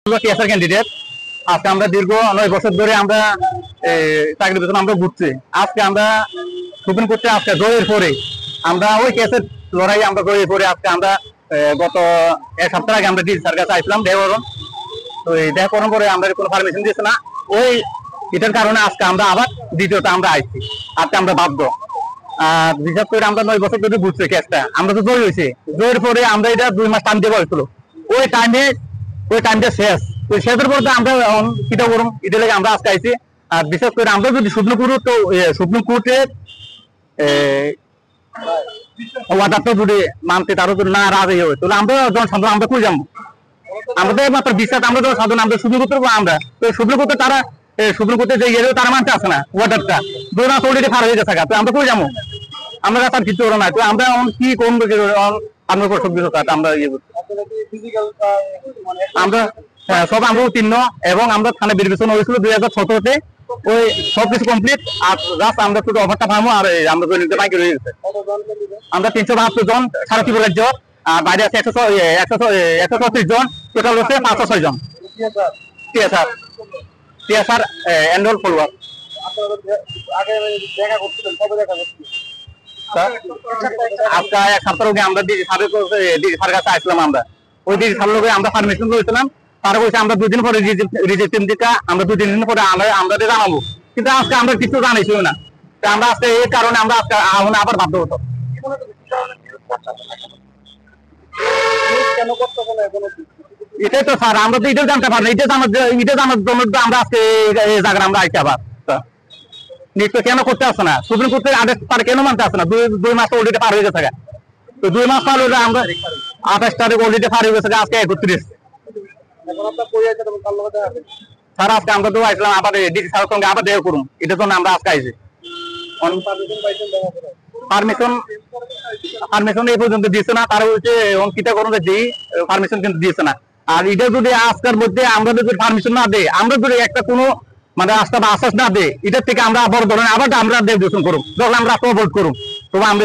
TSR candidate. আজকে আমরা দীর্ঘ 9 বছর ধরে আমরা চাকরির পেছনে আমরা ঘুরছি। আজকে আমরা সুপ্রিম কোর্টে আজকে জয়ের পরে আমরা ওই কেসের লড়াই আমরা জয়ের পরে আজকে আমরা গত এক সপ্তাহ আগে আমরা ডিসি স্যার কাছে আসলাম দেহরণ। তো এই দেখা করার পরে আমরা কোনো পারমিশন দিয়েছে না, ওই এটার কারণে আজকে আমরা আবার দ্বিতীয়ত আমরা আইছি। আজকে আমরা বাধ্য। আর বিশেষ করে আমরা 9 বছর ধরে ঘুরছি কেসটা, আমরা তো জয় হয়েছি। জয়ের পরে আমরা এটা 2 মাস টাইম দেওয়া হয়েছিল, ওই টাইমটা শেষ। তো শেষের পর আমরা কিটা করুন, এটা লেগে আমরা আজকে আইছি। আর বিশেষ করে আমরা যদি সুপ্রিম কোর্টের ওয়াদারটা যদি মানতে তারও যদি না রাজি হয়, তাহলে আমরা জনসাধারণ আমরা কই যাবো? আমাদের মাত্র বিশ্বাস আমরা জনসাধারণ আমরা সুপ্রিম কোর্টের আমরা তো সুপ্রিম কোর্টে তারা সুপ্রিম কোর্টে যে ইয়ে তারা মানতে আসে না ওয়াদারটা, 2 মাস অলরেডি পার হয়ে গেছে। তো আমরা কই যাবো? আমরা তার কিছু ওরা নাই। তো আমরা কি করবো? আমরা আমরা ইয়ে করছি আমরা সব আমরা উত্তীর্ণ এবং আমরা থানা বিবেচনা হয়েছিল 2017-তে। ওই সবকিছু কমপ্লিট। আর জাস্ট আমরা শুধু অফারটা পাবো আর আমরা নিতে বাকি রয়ে গেছে। আমরা 372 জন সারা ত্রিপুরা রাজ্য, আর বাইরে আছে 136 জন, টোটাল হচ্ছে 506 জন টিএসআর এনরোল ফলোয়ার। আজকে এক সপ্তাহ আগে আমরা ডিজি স্যারের কাছে আসলাম। আমরা ওই ডিজি স্যারের লোক আমরা পারমিশন করেছিলাম। তারা বলছে আমরা 2 দিন পরে রিজেকশন দিকা আমরা 2 দিন পরে আমরা জানাবো, কিন্তু আজকে আমরা কিছু জানাইছিল না। আমরা আজকে এই কারণে আমরা আজকে আবার বাধ্য হতো। এটাই তো স্যার, আমরা তো এটাও জানতে পারি না। এটা জানার জন্য আমরা আজকে এই জায়গায় আমরা আইছি আবার। নিশ্চয় কেন করতে আসছে না? সুপ্রিম কোর্টের আদেশ তার কেন মানতে আসছে না? 2 মাস অলরেডি পার হয়ে গেছে। তো 2 মাস পার হলে আমরা 28 তারিখ অলরেডি পার হয়ে গেছে, আজকে 31। স্যার আজকে আমরা তো আসলাম আবার ডিসি স্যারের সঙ্গে আবার দেখা করুন, এটার জন্য আমরা আজকে আইছি। পারমিশন এই পর্যন্ত দিয়েছে না। তারা বলছে অঙ্কিতা করুন দিই, পারমিশন কিন্তু দিয়েছে না। আর এটা যদি আজকের মধ্যে আমরা যদি পারমিশন না দেয়, আমরা যদি একটা কোনো মানে আস্থা বা আশ্বাস না দেয়, এটার থেকে আমরা বড় ধরনের আবার আমরা দেব দূষণ করুন, যখন আমরা ভোট করুন, তবে আমরা